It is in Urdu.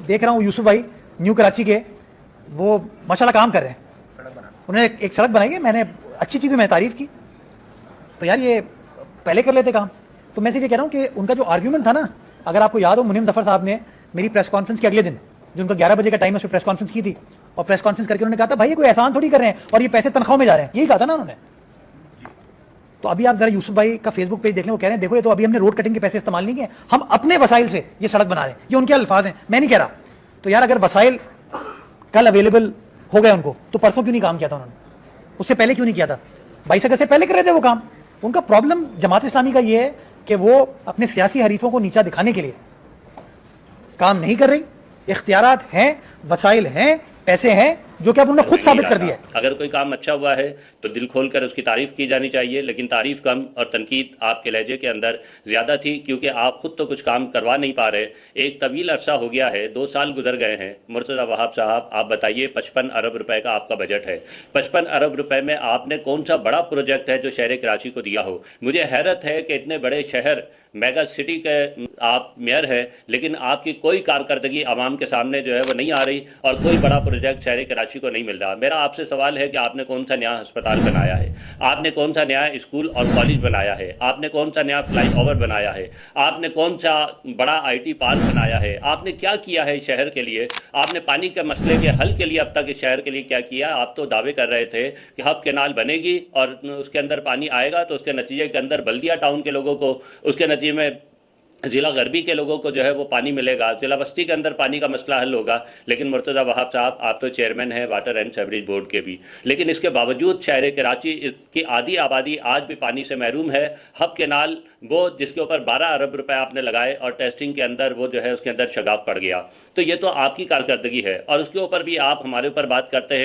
دیکھ رہا ہوں یوسف بھائی نیو کراچی کے وہ ماشاءاللہ کام کر رہے ہیں, انہوں نے ایک سڑک بنائی ہے, میں نے اچھی چیزیں میں تعریف کی, تو یار یہ پہلے کر لیتے کام. تو میں صرف یہ کہہ رہا ہوں کہ ان کا جو آرگیومنٹ تھا نا, اگر آپ کو یاد ہو منیم ظفر صاحب نے میری پریس کانفرنس کے اگلے دن جو ان کا 11 بجے کا ٹائم ہے اس میں پریس کانفرنس کی تھی, اور پریس کانفرنس کر کے انہوں نے کہا تھا بھائی یہ کوئی احسان تھوڑی کر رہے ہیں اور یہ پیسے تنخواہوں میں جا رہے ہیں, یہی کہا تھا نا انہوں نے. تو ابھی آپ ذرا یوسف بھائی کا فیس بک پیج دیکھ لیں, وہ کہہ رہے ہیں دیکھو یہ تو ابھی ہم نے روڈ کٹنگ کے پیسے استعمال نہیں کیے, ہم اپنے وسائل سے یہ سڑک بنا رہے ہیں, یہ ان کے الفاظ ہیں, میں نہیں کہہ رہا. تو یار اگر وسائل کل اویلیبل ہو گئے ان کو تو پرسوں کیوں نہیں کام کیا تھا انہوں نے, اس سے پہلے کیوں نہیں کیا تھا, 22 اگست سے پہلے کر رہے تھے وہ کام. ان کا پرابلم جماعت اسلامی کا یہ ہے کہ وہ اپنے سیاسی حریفوں کو نیچا دکھانے کے لیے کام نہیں کر رہی. اختیارات ہیں, وسائل ہیں, پیسے ہیں, جو کہ اب انہوں نے خود ثابت کر دیا ہے. اگر کوئی کام اچھا ہوا ہے تو دل کھول کر اس کی تعریف کی جانی چاہیے, لیکن تعریف کم اور تنقید آپ کے لہجے کے اندر زیادہ تھی, کیونکہ آپ خود تو کچھ کام کروا نہیں پا رہے. ایک طویل عرصہ ہو گیا ہے, 2 سال گزر گئے ہیں. مرتضی وہاب صاحب آپ بتائیے, 55 ارب روپے کا آپ کا بجٹ ہے, 55 ارب روپے میں آپ نے کون سا بڑا پروجیکٹ ہے جو شہر کراچی کو دیا ہو؟ مجھے حیرت ہے کہ اتنے بڑے شہر میگا سٹی کے آپ میئر ہے, لیکن آپ کی کوئی کارکردگی عوام کے سامنے جو ہے وہ نہیں آ رہی, اور کوئی بڑا پروجیکٹ شہر کراچی کو نہیں مل رہا. میرا آپ سے سوال ہے کہ آپ نے کون سا نیا ہسپتال بنایا ہے, آپ نے کون سا نیا اسکول اور کالج بنایا ہے, آپ نے کون سا نیا فلائی اوور بنایا ہے, آپ نے کون سا بڑا آئی ٹی پارک بنایا ہے, آپ نے کیا کیا ہے شہر کے لیے؟ آپ نے پانی کے مسئلے کے حل کے لیے اب تک اس شہر کے لیے کیا کیا؟ آپ تو دعوے کر رہے تھے کہ ہب کینال بنے گی اور اس کے اندر پانی آئے گا, تو اس کے نتیجے کے اندر بلدیہ ٹاؤن کے لوگوں کو, اس کے نتیجے میں ضلع غربی کے لوگوں کو جو ہے وہ پانی ملے گا, ضلع بستی کے اندر پانی کا مسئلہ حل ہوگا. لیکن مرتضی وہاب صاحب آپ تو چیئرمین ہیں واٹر اینڈ سیوریج بورڈ کے بھی, لیکن اس کے باوجود شہر کراچی کی آدھی آبادی آج بھی پانی سے محروم ہے. ہب کینال وہ جس کے اوپر 12 ارب روپے آپ نے لگائے اور ٹیسٹنگ کے اندر وہ جو ہے اس کے اندر شگاف پڑ گیا, تو یہ تو آپ کی کارکردگی ہے. اور اس کے اوپر بھی آپ ہمارے اوپر بات کرتے ہیں